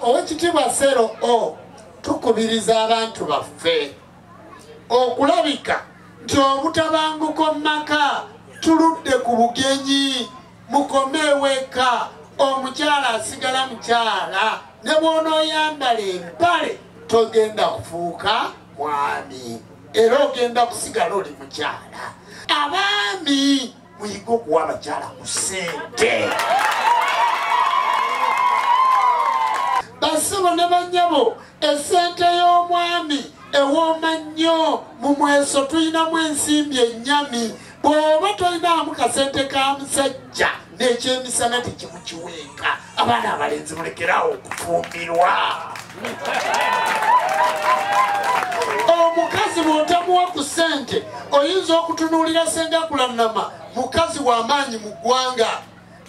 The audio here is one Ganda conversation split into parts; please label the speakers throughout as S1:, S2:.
S1: owekitiibwa Sero tukubiriza abantu baffe okulabika nti obutabanguko mu maka tuludde ku bugenyi mukomeeweka omukyala asigala mukyala ne bw'onooyambala empale togenda kufuuka mwami era ogenda kusigala oli mukyala. Abaami muyige okuwa abakyala ku ssente. Basebo ne bannyabo essente y'omwami ewooma nnyo mu mweso tuyinamu ensimbi ennyami bw'oba tolinaamu kasente ka musajja n'ekyemisana tekimukiweeka. Abaana abalenzi mulekerawo okufumbirwa. Omukazi bw'otamuwa ku ssente oyinza okutunuulira senga kulannama mukazi w'amaanyi mu ggwanga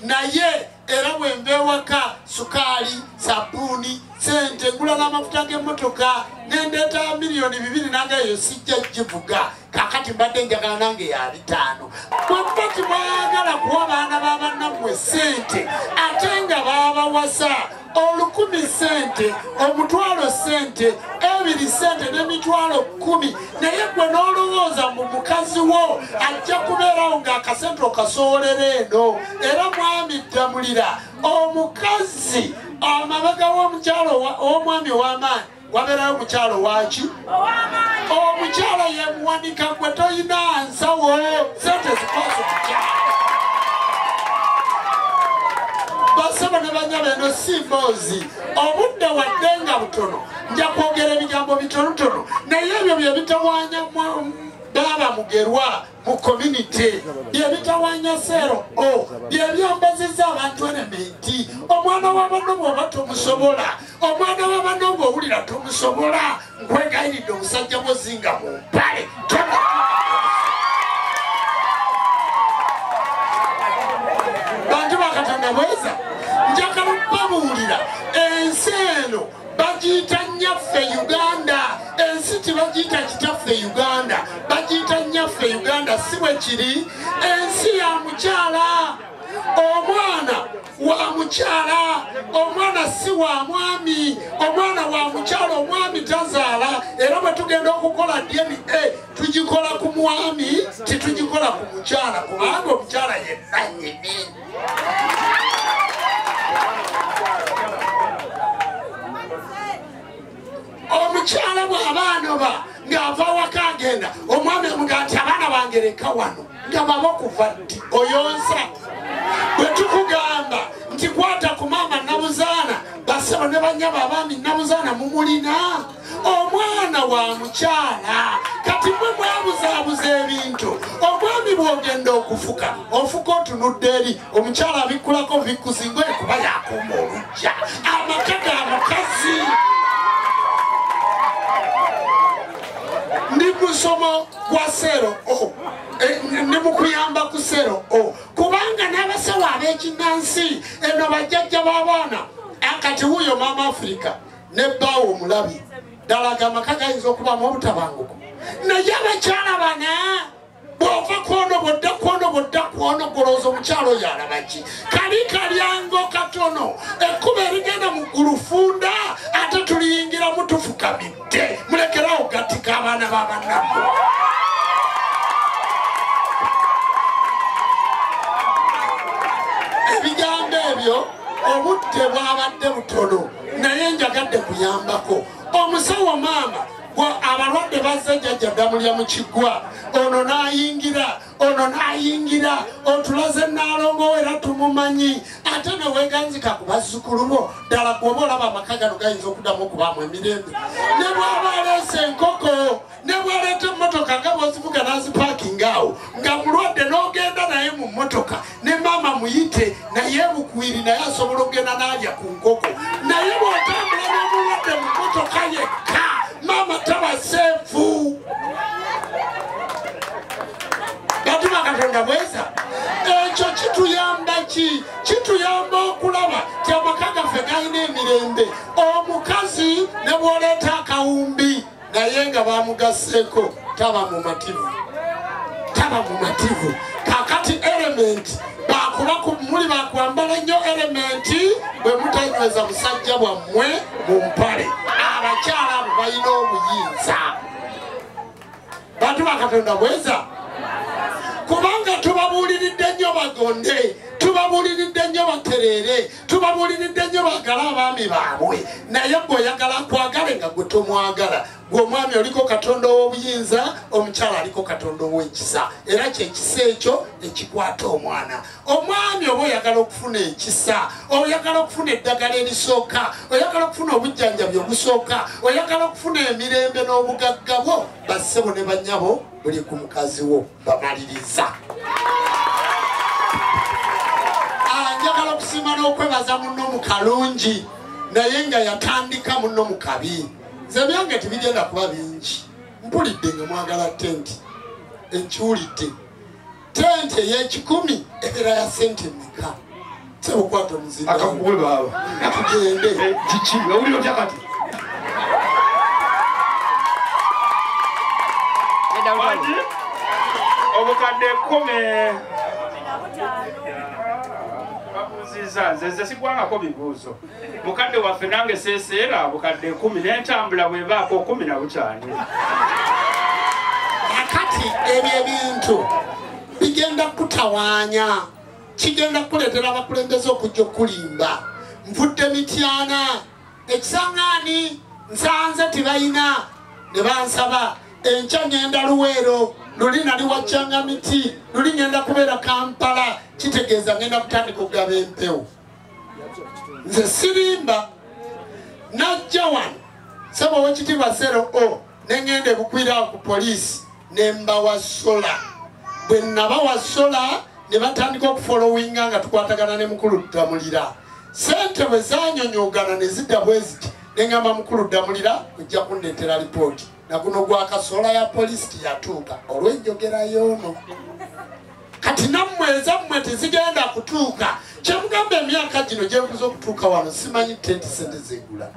S1: naye era bwemba ewaka sukaali sabbuuni sente ngula n'amafuta g'emmotoka nendeeta $2,000,000 nangayo sijja givuga kakati mbadde njagala nange ya 5. bwemba timwayagala kuwa baana b'abannammwe sente ate nga baabawasa 10 sente omutwalo sente 2 sente n'emitwalo 10 naye gwe n'olowooza mu mukazi wo ajja kubeerawo ng'akasente okasoolera eno era mwami ddamulira omukazi amabega w'omukyalo ow'omwami ow'amaanyi wabeerayo omukyalo waki omukyala yemuwanika gwe toyina nsawo sente zikoze omukyala. Basaba ne banyaba eno si mboozi obudde wadde nga butono nja kwogera ebigambo bitonotono naye ebyo bye bitawaanya Baba Mugerwa mu community bye bitawaanya Sero bye byambazizza abantu elementi. Omwana w'abanno bw'oba tomusobola omwana w'abanno bw'owulira tomusobola nkwegayiridde omusajja bwozinga mu mpale bantu bakatonda bweza njagala babuulira ensi eno bagiyita nnyaffe Uganda. Ensi tibagiyita kitaffe Uganda bagiyita nnyaffe Uganda. Si bwe kiri ensi ya mukyala omwana wa mukyala omwana si wa mwami omwana wa mukyala omwami tazaala era bwe tugenda okukola DNA tugikola ku mwami titugikola ku mukyala kubanga omukyala yenna nyini. Omukyala bw'abaanoba ng'ava waka agenda omwami amugaa nti abaana bange leka wano nga baba okuva ddi oyonsa. Bwe tukugamba nti kwata ku maama Nabuzaana basaba ne bannyaba abaami Nabuzaana mumulina omwana wa mukyala kati mwe mwabuzaabuza ebintu. Omwami bw'ogenda okufuka ofuka otunudde eri omukyala abikkulako bikuzinga kuba yakuuma olujja amaka ga mukazi. Ndi musomo gwa Sero ndi mukuyamba ku Sero kubanga n'abasawo ab'ekinnansi eno bajjajja b'abaana akati wuuyo maama Africa ne bbaawo omulabi ddala amaka gayinza okubamu obutabanguko naye abakyala bana bw'ova kwonobodda kwonogolooza omukyalo oyo alaba ki kali kalyango katono ekkuba erigenda mu gulufunda ate tuliyingiramu tufukamidde mulekerawo gatika abaana b'abannabbo. Ebigambo ebyo obudde bwabadde butono naye njagadde kuyambako omusawo maama abalwadde bazze jjajja ddamulya mu kiggwa ono n'ayingira otulaze Naalongo era tumumanyi ate neweeganzika ku bazzukulu bo ddala gwoba olaba amaka gano gayinza okuddamu okubaamu emirembe. Ne bw'aba aleese enkoko ne bw'aleeta emmotoka nga bw'ozivuga n'azipaakinga awo nga mulwadde n'ogenda naye mu mmotoka ne maama muyite naye bukwiri naye asobola okugenda n'alya ku nkoko naye bw'otambula n'omulwadde mu mmotoka yekka maama taba seefu. Bantu bakatonda bweza ekyo kituyamba ki? Kituyamba okulaba ti amaka gaffe galina emirembe. Omukazi ne bw'oleeta akawumbi naye nga bamugaseeko taba mumativu kakati element kuba muli bakwambala nnyo elementi bwe mutanyweza musajja bwammwe mu mpale. Abakyala abo balina obuyinza. Bantu ba Katonda bweza. Kubanga tubabuuliridde nnyo bagonde, tubabuuliridde nnyo batereere, tubabuuliridde nnyo bagala abaami baabwe, naye gw'oyagala kwagale nga gwe tomwagala. Gwe omwami oliko Katonda ow'obuyinza, omukyala aliko Katonda ow'ekisa, era kyekisa ekyo ekikwata omwana. Omwami oba oyagala okufuna ekisa, oyagala okufuna eddagala erisooka, oyagala okufuna obujjanjabi obusooka, oyagala okufuna emirembe n'obugagga bwo, bassebo ne bannyabo buli ku mukazi wo bamaliriza. Njagala okusiima n'okwebaza munno mu kalungi naye nga yatandika munno mu kabi. Nze byange tebigenda kuba bingi. Mpulidde nga mwagala tenti. Enkiwulidde. Tenti ey'ekikumi ebeera ya sente mmeka? Sebo kwata omuzinda.
S2: Akakuwe baaba.
S1: Tugende.
S2: Kiki? Owulira otya kati?
S3: Obukadde 10 babuziza nze sigwangako bibuuzo. Mukadde waffe nange seeseera obukadde 10 n'entambula bwebaako 15.
S1: Akati ebyo ebintu bigenda kutawaanya, kigenda kuleetera abakulembeze okujja okulimba. Nvudde Mityana, ekisaŋŋaani nsanze tibayina, ne bansaba enkya ngenda Luweero, luli nali wajjanga miti, luli ngenda kubeera Kampala, kitegeeza ngenda kutandika okugaba empewo. Nze sirimba najja wano saba wekitiibwa 0 nengenda ebukwira ku poliisi nembawa sola. Bwe nabawa sola ne batandika okufolowinga nga tukwatagana ne mukulu Ddamulira. Sente bwe zanyonyogana ne zidda bwe ziti nengamba mukulu Ddamulira ojja kundeetera lipooti. Na guno gwa kasola ya poliisi tiyatuuka olw'enjogera y'ono. Kati nammwe ezammwe tezigenda kutuuka. Kyemugamba emyaka gino gyenkuza okutuuka wano simanyi tenti sente zegula.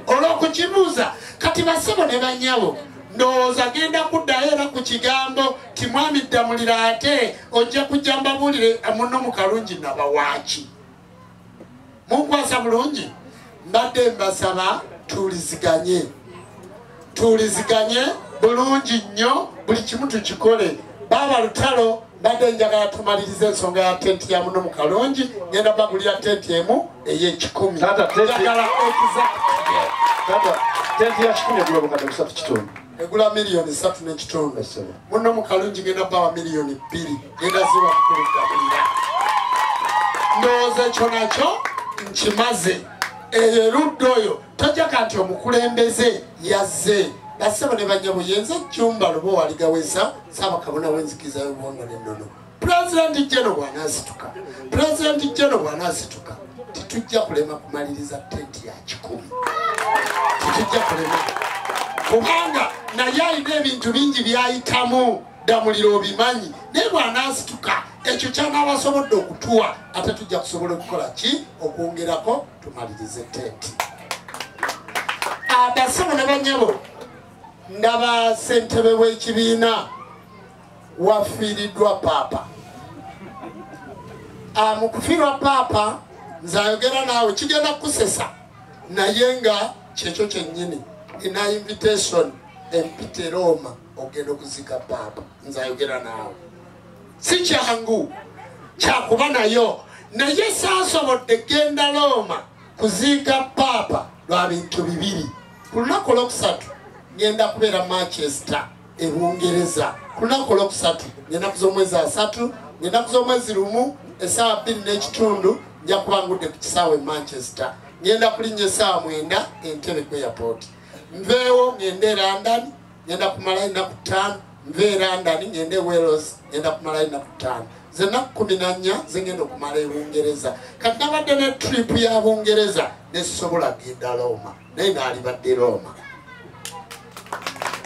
S1: Olw'okukibuuza kati bassebo ne bannyabo ndowooza genda kuddayo era ku kigambo ti mwami Ddamulira ate ojja kujja mbabuulire munno mu kalungi nabawaaki. Munkwasa bulungi mbadde mbasaba tuuliziganye bulungi nnyo buli kimu tukikole. Baba Lutalo mbadde njagala tumalirize ensonga ya tenti ya muno mu kalungi, ngenda bagulira tenti emu ey'ekikumi.
S2: Njagala
S1: Tata
S2: tenti ya 10 egula obukadde 3.5.
S1: egula miliyoni 3.5. Muno mu kalungi ngenda bawa miliyoni 2 ngenda ziwa mukulu Ddamulira. Ndowooza ekyo nakyo nkimaze. Eyo erudda oyo tojja kanti omukulembeze yazze. Bassebo ne bannyabo yenze Jjumba Lubo waligaweza Ssaabakabona w'enzikiriza y'obuwangwa n'ennono. Pulezidenti Jeno bw'anaasituka titujja kulema kumaliriza tenti ya 10. Titujja kulema. Kubanga naye alina ebintu bingi byayitamu. Ddamulira obimanyi. Naye bw'anaasituka ekyo ky'anaabasobodde okutuwa ate tujja kusobola okukola ki? Okwongerako tumalirize tenti. Bassebo ne bannyabo ndaba ssentebe w'ekibiina wafiiriddwa paapa. Mu kufiirwa paapa nze ayogera naawe kigenda kusesa naye nga kyekyo kyennyini ina invitation empite Roma ogenda okuzika paapa. Nze ayogera naawe si kyangu kyakuba nayo naye saasobodde genda Roma kuziika paapa lwa bintu bibiri. Ku lunaku olwokusatu ngenda kubeera Manchester Bungereza. Ku lunaku olwokusatu ng'ennaku z'omwezi 3 ng'ennaku z'omwezi 1 essaawa 2:30 nja kuba ngudde ku kisaawe Manchester. Ngenda kulinnya essaawa 9 Entebbe ku airport. Nveewo ngende London ngenda kumalayo ennaku 5. Nve London ngende Wales ngenda kumalayo ennaku 5. Ze nnaku 14 zengenda okumala e Bungereza. Kati nabadde ne trip ya Bungereza nesobola genda Roma naye ng'alibadde Roma.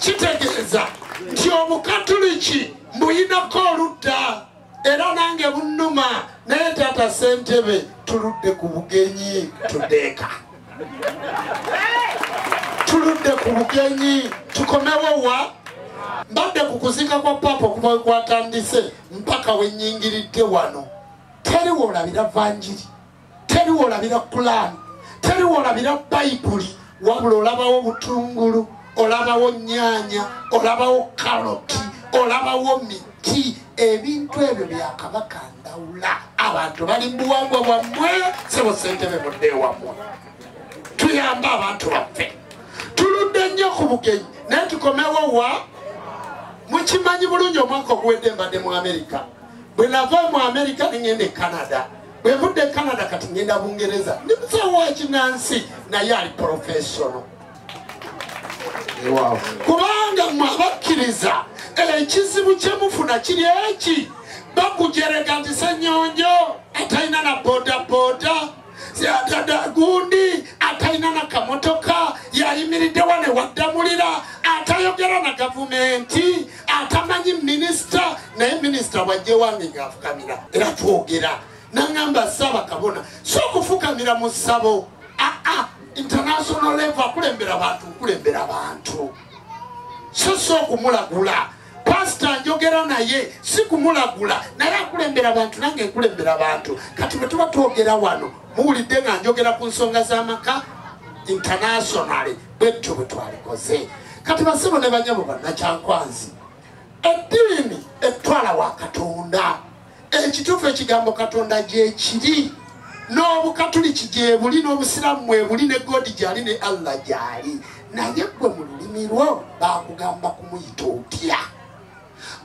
S1: Kitegeeza nti Obukatuliki mbuyinako oludda era nange bunnuma naye taata ssentebe tuludde ku bugenyi tudeeka. Tuludde ku bugenyi tukomewo wa mbadde ku kuzika kwa papa okuva kwatandise mpaka wennyingiridde wano. teri wolabira vanjiri, teri wolabira Quran, teri wolabira Bayibuli, wabula olabawo butungulu, olabawo nnyanya, olabawo karoti, olabawo miti. Ebintu ebyo byakabakandawula. Abantu bali mu buwangwa bwammwe, sebo ssentebe mudde wammwe. Tuyamba abantu baffe. Tuludde nnyo ku bugenyi naye tukomewo wa mukimanyi bulungi omwaka oguwedde mbadde mu Amerika. Bwe nava mu Amerika ngenda e Canada. Bwe mudde e Canada kati ngenda Bungereza. Ndi musawo wa kinnansi naye ali professional.
S2: Wow.
S1: Kubanga mwabakkiriza ekizibu kye mufuna kiri eki. Bakujereka nti Ssenyonjo atalina na bodaboda, gundi atalina na kamotoka, yayimiridde wane waddamulira, atayogera na gavumenti, atamanyi minisita, naye minisita wajje wange ng'afukamira era twogera. Nangamba Ssaabakabona so okufukamira mu ssabo, international level akulembera abantu so okumulagula. Pastor njogera naye si kumulagula naye akulembera abantu nange nkulembera abantu. Kati bwe tuba twogera wano muwulidde nga njogera ku nsonga z'amaka internationally bwetyo bwe twalikoze. Kati basebo ne banyabo bannakyankwanzi, eddiini etwala wa Katonda, ekituufu ekigambo Katonda gyekiri, n'Obukatuliki gyebuli, n'Obusiraamu mwebuli, ne God gyali, ne Allah gyali. Naye gwe mu lulimi lwo bakugamba kumuyita otya?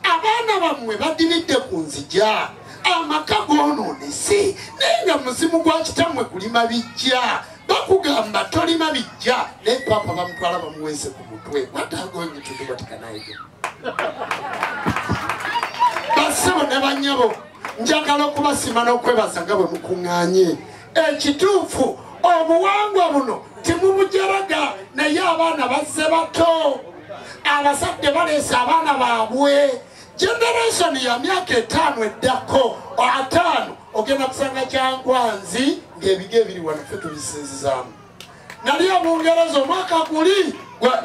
S1: Abaana bammwe badibidde ku nzija, amaka goonoonese, naye nga muzimu gwa kitammwe kulima bijja. Bakugamba tolima bijja, naye papa bamutwala bamuweese ku mutwe. What are going to do? What can I do? Basebo ne banyabo, njagala okubasima n'okwebaza nga bwe mukuŋŋaanye. Ekituufu obuwangwa buno timubujaraga, naye abaana bazze bato, abazadde baleese abaana baabwe. Generation ya myaka 5 eddako 5 ogenda kusanga Kyankwanzi ng'ebigo ebiri wano ffe tubisinzizaamu. Nali Bungereza omwaka guli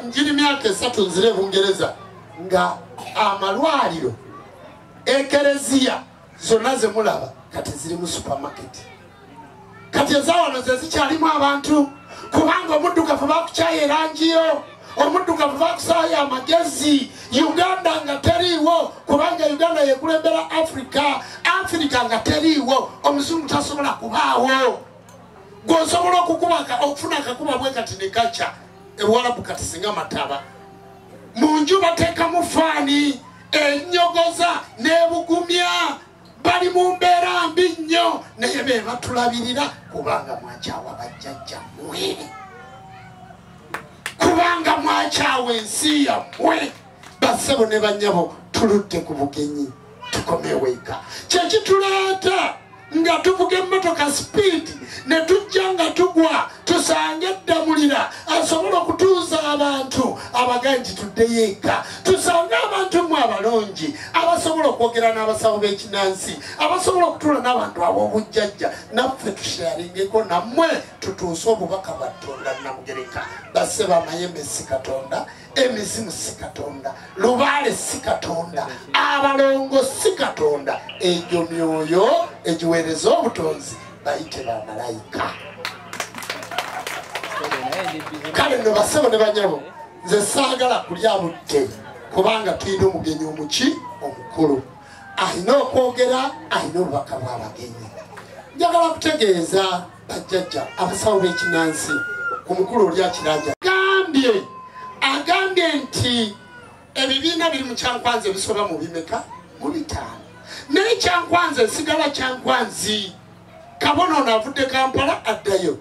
S1: njiri myaka 3 nzire Bungereza nga amalwaliro ekereziya zonna ze mulaba kati ziri mu supermarket. Kati ezawano ze zikyalimu abantu kubanga omuddugavu bakukyaya erangiyo, omuddugavu bakusaayo amagezi. Uganda nga teriiwo kubanga Uganda yekulembera Africa nga teriiwo, omuzungu tasobola kubaawo. Gwosobola okufuna akakuba bwe kati ne kaca Ewarabu kati singa mataba. Mu nju bateekamu faani, ennyogoza n'ebugumya, bali mu mbeera mbi nnyo naye be batulabirira kubanga mwakyawa bajjajjammwe, kubanga mwakyawa ensi yammwe. Basebo ne banyabo tuludde ku bugenyi tukomewo eka. Kyekituleeta nga tuvuga emmotoka speed ne tujja nga tugwa tusange eddamulira asobola okutuuza abantu abagaye nti tuddeyo eka. Tusange abantu mwe abalungi abasobola okwogera n'abasawo b'ekinnansi, abasobola okutuula n'abantu ab'obujjajja, naffe tusharingeko nammwe tutuuse obubaka bwa Katonda Namugereka. Basebo amayembe si Katonda, emizimu si Katonda, lubaale si Katonda, abalongo si Katonda, egyo myoyo egiweereza obutonzi bayite bamalayika. Kale nno basebo ne banyabo, nze saagala kulya budde kubanga tuyina omugenyi omuki omukulu alina okwogera, alina obubaka bw'abagenyi. Njagala kutegeeza bajjajja abasawo b'ekinnansi omukulu oli akiranja agambye nti ebibiina biri mu Kyankwanzi ebisoba mu bimeka mu 5, naye Kyankwanzi esigala Kyankwanzi. Kabona ono avudde Kampala addayo,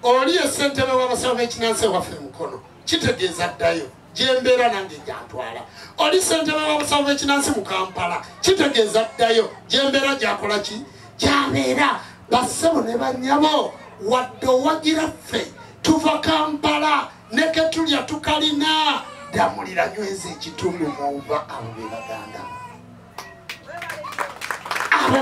S1: oli essentebe w'abasawo b'ekinnansi waffe Mukono, kitegeeza addayo gyembeera nange gyantwala. Oli ssentebe w'abasawo b'ekinnansi mu Kampala, kitegeeza addayo gyembeera gyakola ki gyabeera. Basebo ne banyabo, wadde owagira ffe tuva Kampala ne ketulya tukalina, ddamulira nyweza ekitundu muva. Abo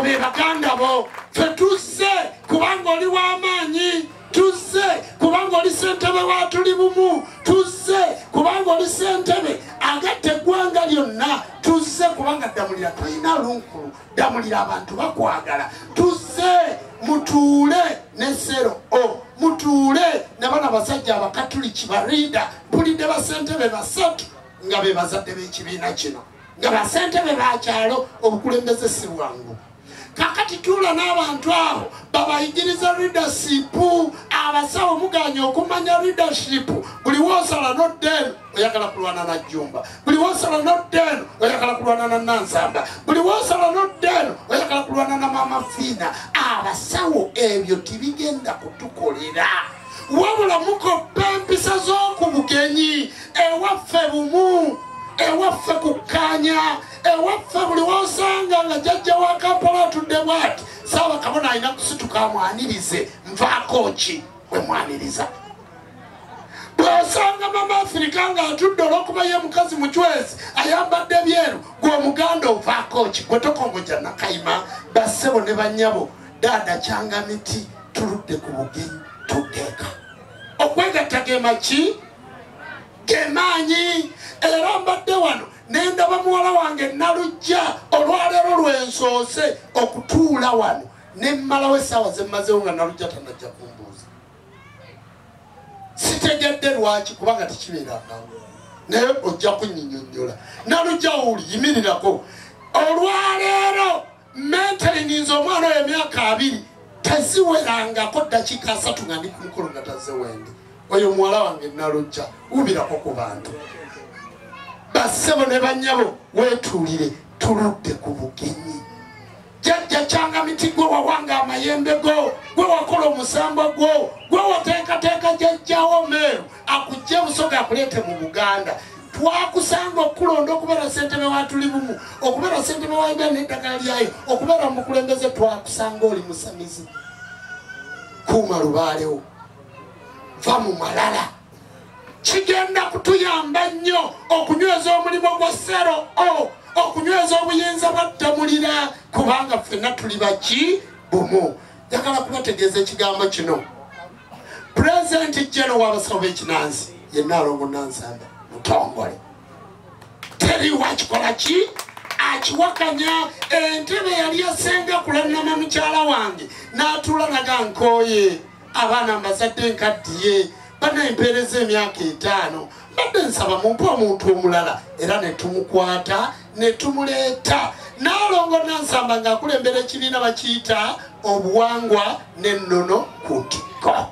S1: be baganda bo. Ffe tuzze kubanga oli w'amaanyi, tuzze kubanga oli ssentebe wa tuli bumu, tuzze kubanga oli ssentebe agatta eggwanga lyonna, tuzze kubanga ddamulira tulina lunkulu, ddamulira abantu bakwagala, tuzze mutuule ne sero mutuule n'abaana basajja abakatuliki barida mpulidde basentebe basatu nga be bazadde b'ekibiina kino nga basentebe bakyalo obukulembeze si bwangu. Kakati tuula n'abantu abo babayigiriza leadership. Abasawo muganya okumanya leadership. Buli woosala n'oddeeno oyagala kulwana na Jjumba, buli woosala n'oddeeno oyagala kulwana na Nansamba, buli woosala n'oddeeno oyagala kulwana na Mama Fiina. Abasawo ebyo tibigenda kutukolera, wabula mukoppa empisa z'oku bugenyi. Ewaffe bumu, ewaffe kukkaanya, ewaffe buli woosanga nga jjajja wa Kampala atudde bw'ati Ssaabakabona alina kusituka amwanirize, nvaako ki bwe mwaniriza. Bw'osanga Mama Africa ng'atudde olw'okuba ye mukazi mucwezi ayambadde byeru, gwe Omuganda ovaako ki? Gwe tokongoja Nakayima. Bassebo ne bannyabo, Daada Kyangamiti, tuludde ku bugenyi tuteeka okwegatta ge maki ge maanyi. Era mbadde wano nendaba muwala wange Nalujja olwaleero lwensoose okutuula wano nemmalawo essaawa ze mmazeewo nga Nalujja tanajja kumbuuza. Sitegedde lwaki kubanga tekibeerangawo, naye ojja kunnyinnyonnyola. Nalujja wuli yimirirako. Olwaleero mentoring nze omwana oyo emyaka 2 teziwerangako ddakiika 3 nga ndi ku mukolo nga tazze wendi. Oyo muwala wange Nalujja wubirako ku bantu. Bassebo ne bannyabo weetuulire, tuludde ku bugenyi. Jjajja Kyangamiti gwe wawanga amayembe go, gwe wakola omusambo gwo, gwe wateekateeka jjajjawo Meeru akujje Busoga akuleete mu Buganda. Twakusanga okulonda okubeera ssentebe wa Tuli Bumu, okubeera ssentebe wa Uganda n'eddagala lyayo, okubeera mukulembeze. Twakusanga oli musamizi. Kuuma lubaalewo, va mu malala. Kigenda kutuyamba nnyo okunyweza omulimo gwa Sero, okunyweza obuyinza bwa Ddamulira, kubanga ffenna tuli baki bumu. Njagala kubategeeza ekigambo kino. Pulezidenti Jeno w'abasawo b'ekinansi ye Nnaalongo Nansamba mutongole. Teri wakikola ki? Akiwakanya. Entebe yali yasenga kulannama mukyala wange n'atuula naga nkooye, abaana mbazadde nkaddiye, bana empeereza emyaka 5. Mbadde nsaba mumpe omuntu omulala era ne tumukwata ne tumuleeta. Nnaalongo Nansamba ng'akulembera ekibiina bakiyita obuwangwa n'ennono ku ntikko.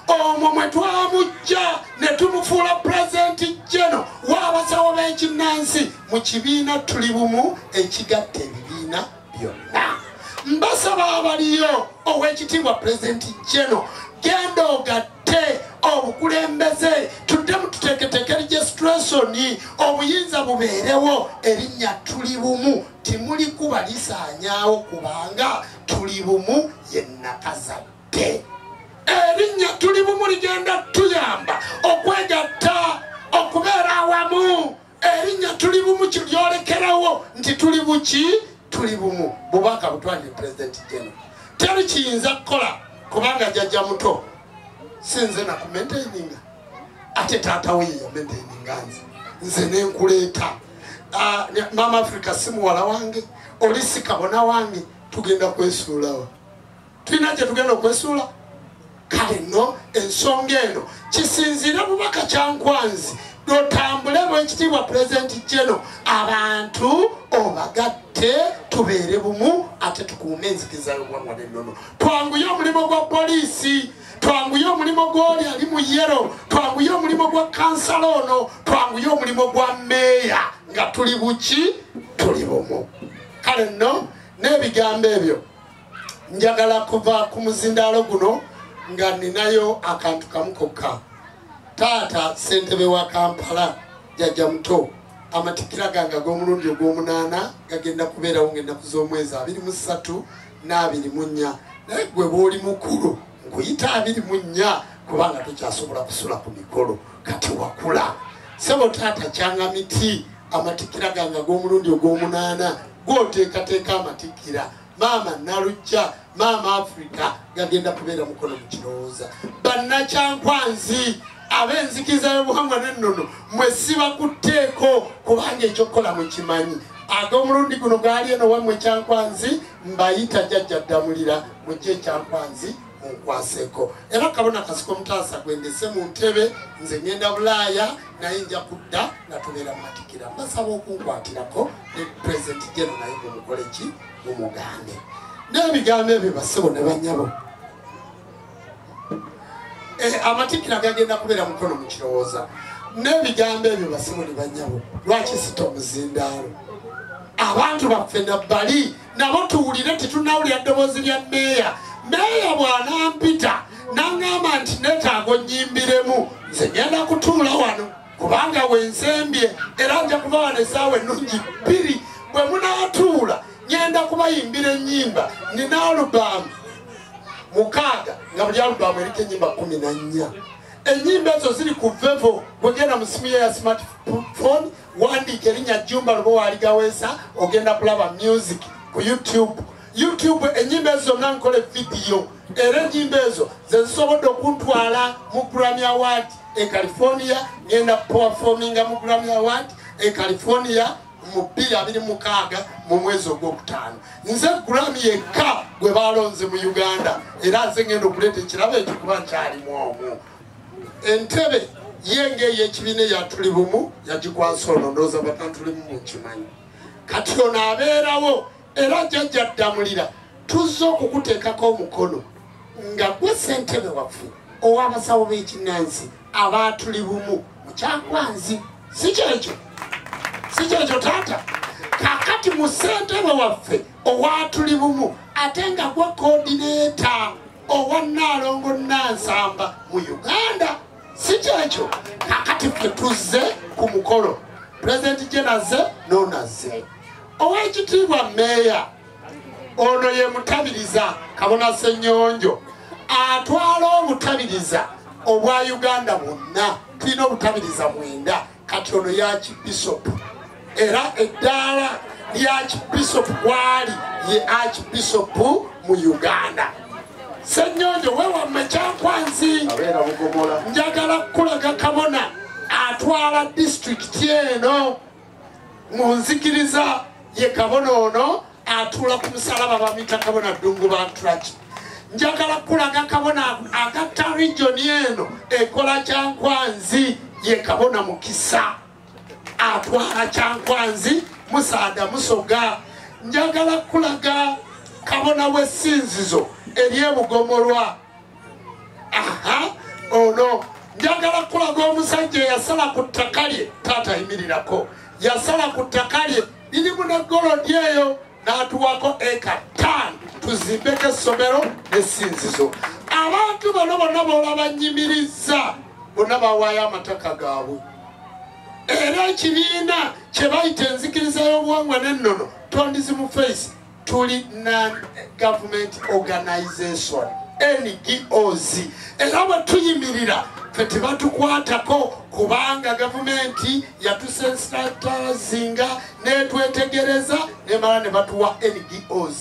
S1: Omwo mwe twamujja ne tumufuula Pulezidenti Jeno w'abasawo b'ekinnansi mu kibiina Tuli Bumu ekigatta ebibiina byonna. Mbasaba abaliyo ow'ekitiibwa Pulezidenti Jeno, genda ogatte obukulembeze, tuddemu tuteeketeeke registration, obuyinza bubeerewo. Erinnya Tuli Bumu timuli kuba lisaanyaawo kubanga Tuli Bumu ye nakazadde. Erinnya Tuli Bumu ligenda tuyamba okwegatta, okubeera awamu. Erinnya Tuli Bumu kiryolekerawo nti tuli buki? Tuli bumu. Bubaka butwanje Pulezidenti Jeno. Teri kiyinza kukola kubanga jjajja muto sinze na kumaintaininga, ate taata we yamaintaininga nze nenkuleeta. Mama Africa si muwala wange, oli si kabona wange, tugenda kwesuulawa. Tulina gye tugenda okwesuula. Kale nno ensonga eno kisinzira bubaka Kyankwanzi dotambule bw'ekitiibwa Pulezidenti Jeno, abantu obagatte tubeere bumu ate tukuume enzikiriza y'obuwangwa n'ennono. Twanguye omulimo gwa poliisi, twanguye omulimo gw'oli ali mu yero, twanguye omulimo gwa kansala ono, twanguye omulimo gwa meeya nga tuli buki? Tuli bumu. Kale nno n'ebigambo ebyo njagala kuva ku muzindaalo guno nga ninayo akantu kamu kokka. Taata ssentebe wa Kampala jjajja muto, amatikira gange ag'omulundi ogw'omunaana gagenda kubeerawo ng'ennaku z'omwezi 23 n'24. Naye gwe bw'oli mukulu nkuyita 24 kubanga tokyasobola kusula ku mikolo kati wakula. Ssebo taata Kyangamiti, amatikira gange ag'omulundi ogw'omunaana gw'oteekateeka amatikira. Maama Nalujja, Mama Africa gagenda kubeera mukono mu kirowooza. Bannakyankwanzi ab'enzikiza y'obuwangwa n'ennono mwe sibakutteeko kubanga ekyokukola mukimanyi. Ag'omulundi guno gaali eno wammwe Kyankwanzi mbayita jjajja Ddamulira mujje Kyankwanzi munkwaseko. Era Kabona Kasiko Mutaasa gwendese mu ntebe nze ngenda Bulaaya naye nja kudda natubeera Matikira. Mbasaba okunkwatirako ne President General naye mumukole ki mumugambe. N'ebigambo ebyo bassebo ne bannyabo. Amatikira gagenda kubeera mukono mu kirowooza. N'ebigambo ebyo bassebo ne bannyabo. Lwaki sita omuzindaalo? Abantu baffe nabbali nabo tuwulire tetunnawulira ddoboozi lya mmeeya. Mmeeya bw'anampita n'aŋŋamba nti neetaaga onnyimbiremu nze ngenda kutuula wano kubanga wensembye era nja kuba wano essaawa ennungi 2 bwe munaatuula ngenda kubayimbira ennyimba. Nina alubaamu 6 nga buli alubaamu eriko ennyimba 14. Ennyimba ezo ziri ku Vevo. Bwegenda mu simu ye ya smartphone wandiika erinnya Jumba Lubowa Gaweesa ogenda kulaba music ku YouTube ennyimba ezo zonna nkole video. Era ennyimba ezo ze zisobodde okuntwala mu Grammy Award e California. Ngenda performinga mu Grammy Award e California mu 2026 mu mwezi ogwokutaano. Nze Grammy yekka gwe balonze mu Uganda era nze ngenda okuleeta ekirabo ekyo kuba nkyalimu omwo. Entebe yenge y'ekibiina ya Tuli Bumu yagikwasa ono ndowooza batantulimu mukimanyi. Kati ono abeerawo era jjajja Ddamulira tuzze okukuteekako omukono nga gwe ssentebe waffe ow'abasawo b'ekinnansi aba Tuli Bumu mu Kyankwanzi. Si kyekyo taata. Kakati mu ssentebe waffe owa Tuli Bumu ate nga gwe coordinator owa Nnaalongo Nansamba mu Uganda. Si kyekyo kakati ffe tuzze ku mukolo. President Jenaze nonaze ow'ekitiibwa mmeeya ono ye mutabiriza Kabona Ssenyonjo atwala obutabiriza obwa Uganda bwonna. Tulina obutabiriza 9 kati ono ya Archbishop era eddaala lya Archbishop gwali ye Archbishop mu Uganda. Ssenyonjo wewamme Kyankwanzi njagala kulaga Kabona atwala district eno mu nzikiriza ye Kabona ono atula ku musalaba bamita Kabona Ddungu Bantraki. Njagala kulaga Kabona agatta region eno ekola Kyankwanzi ye Kabona Mukisa atwala Kyankwanzi Musaada Musoga. Njagala kulaga Kabona w'essinzizo ery'ebugomolwa. Ono njagala kulaga omusajja yasala ku ttaka lye taata yimirirako yasala ku ttaka lye lirimu ne golodi eyo n'atuwako eka 5 tuzimbeko essomero n'essinzizo. Abantu bano bonna boolaba nnyimirizza bonna bawaayo amataka gaabwe. Era ekibiina kye bayita enzikiriza y'obuwangwa n'ennono tondizi mu face tuli non-government organization NGOs. Era bwe tuyimirira ffe tebatukwatako kubanga gavumenti yatusensitazinga netwetegereza nemala ne batuwa NGOs.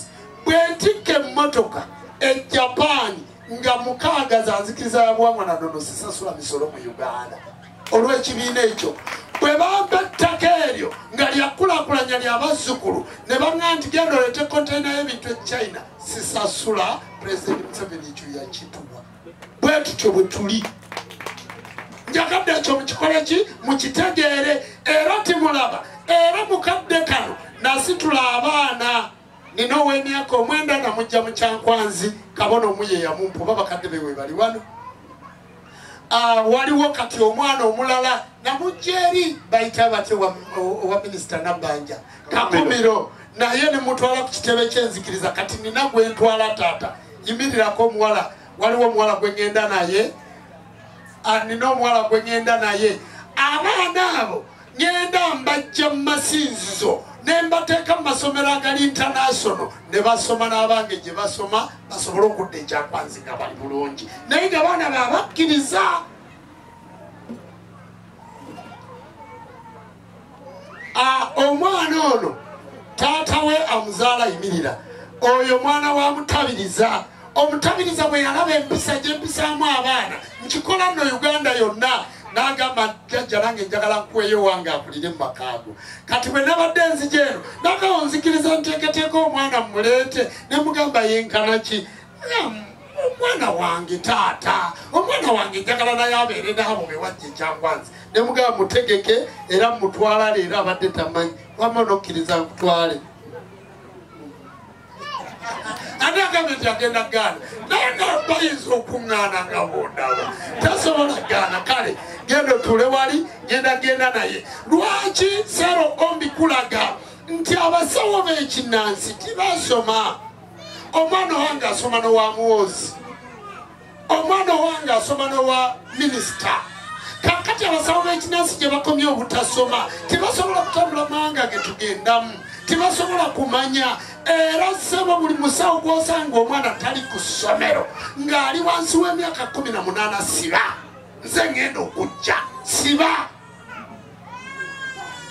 S1: Bwe ntikka emmotoka e Japan nga 6 za nzikiriza ya buwangwa na nnono sisasula misolo mu Uganda olw'ekibiina ekyo. Bwe bamba ettaka eryo nga lyakulaakulanya ly'abazzukulu ne baŋŋamba nti genda oleete konteyina y'ebintu e China sisasula. President Museveni ekyo yakituwa. Bwe tutyo bwe tuli. Njagadde ekyo mukikole ki mukitegeere era timulaba era mukadde kano nasitula abaana. Nina ow'emyaka 9 namujja mu Kyankwanzi Kabona omu ye yamumpuba bakadde be we bali wano. Waliwo kati omwana omulala namujja eri bayita batye wa Minisita Nabbanja Kakumiro naye ne mutwala ku kitebe ky'enzikiriza. Kati nina gwe ntwala taata yimirirako omuwala. Waliwo omuwala gwe ngenda naye. Nina omuwala gwe ngenda naye. Abaana abo ngenda mbajja mu masinzizo ne mbateeka mu masomero agali international ne basoma n'abange gye basoma basobole okudda e Kyankwanzi nga bali bulungi naye nga baana babakkiriza. Omwana ono taata we amuzaala yimirira. Oyo mwana wa mutabiriza. Omutabiriza bwe yalaba empisa gye mpisaamu abaana nkikola nno Uganda yonna n'agamba jjajja nange njagala nkuweeyo wange akulire mu makaago kati bwe nabadde nzijeeno nagawo nzikiriza nteeketeeka omwana muleete ne mugamba yenkana ki omwana wange taata omwana wange njagala naye abeere naabo bewajja ekyangwanzi ne mugamba mutegeke era mutwala leero abadde tamanyi wama nokkiriza nkutwale ate agambe nti agenda gaana naye nga bayinza okuŋŋaana nga bondaba tasobola gaana kale genda otule wali genda naye lwaki sero ombi kulaga nti abasawo b'ekinnansi tibasoma omwana wange asoma nowa muwozi omwana wange asoma nowa minisita kakati abasawo b'ekinnansi gye bakomye obutasoma tibasobola kutambula mawanga ge tugendamu tibasobola kumanya era sebo buli musawo gw'osanga omwana tali ku ssomero ng'ali wansi w'emyaka 18 siba nze ngenda okujja siba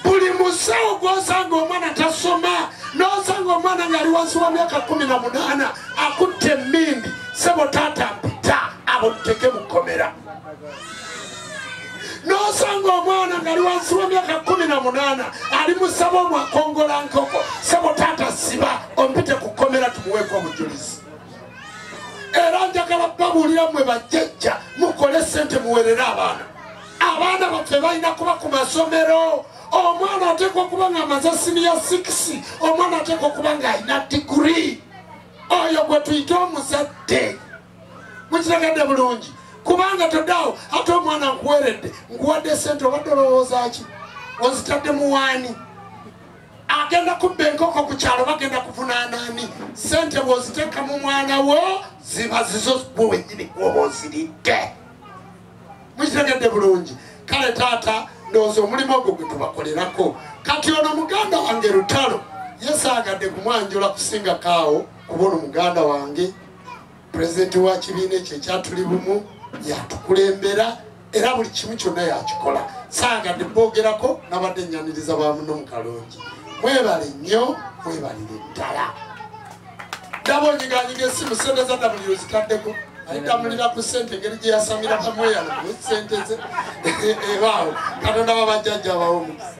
S1: buli musawo gw'osanga omwana tasoma n'osanga omwana ng'ali wansi w'emyaka 18 akutte emmindi sebo taata mpita abo tuteke mukomera n'osanga omwana ng'ali wansi w'emyaka 18 ali musaba omwakongola nkoko sebo taata siba ompite kukomera tumuweeko obujulizi era njagala babuulira mmwe bajjajja mukole ssente muwerere abaana baffe balina kuba ku masomero omwana ateekwa okuba ng'amaze siniya 6 omwana ateekwa okuba ng'alina diguri oyo gwe tuyite omuzadde mukiragadde bulungi kubanga toddawo ate omwana nkuweredde nkuwadde ssente obadde olowooza ki ozitadde muwaani agenda kubba enkoko ku kyalo bagenda kuvunaanaani ssente bw'oziteeka mu mwana wo ziba zizo bwe wennyini gwoba oziridde mukiragadde bulungi kale taata ndowooza omulimu ogwo gwe tubakolerako kati ono muganda wange Lutalo yesaagadde kumwanjula kusinga kaawo kubona omuganda wange pulezidenti wa kibiina ekyo ekyatuli bumu yatukulembera era buli kimu kyonna yakikola saagadde boogerako nabadde nnyaniriza bamuno mu kalungi mwebale nnyo mwebalire ddala ndaba onyiganyiga essimu sente za w zitaddeko ayitambulira ku ssente engeri gye yasamira bamweyana ku ssente ze ebaawo katonda babajjajja abawomu